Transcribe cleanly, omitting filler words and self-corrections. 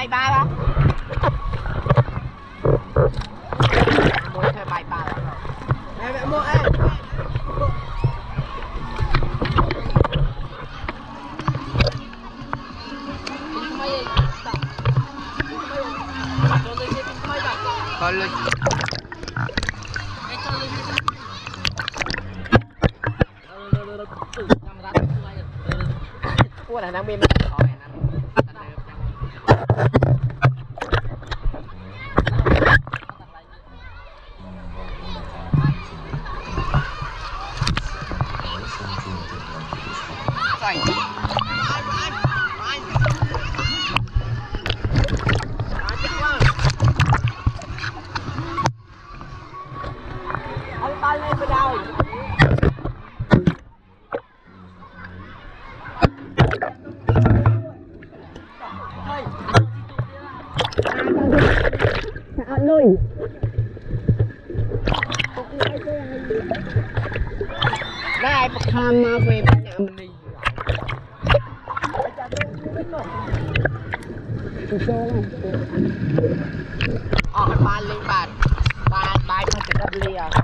bay ba đó mỗi thời bay ba em mẹ mua em còn lịch cua này đang bên lên bên đâu nuôi đây bậc tham mà về bên nhà mình đi ba lên ba ba ba không thể đập lia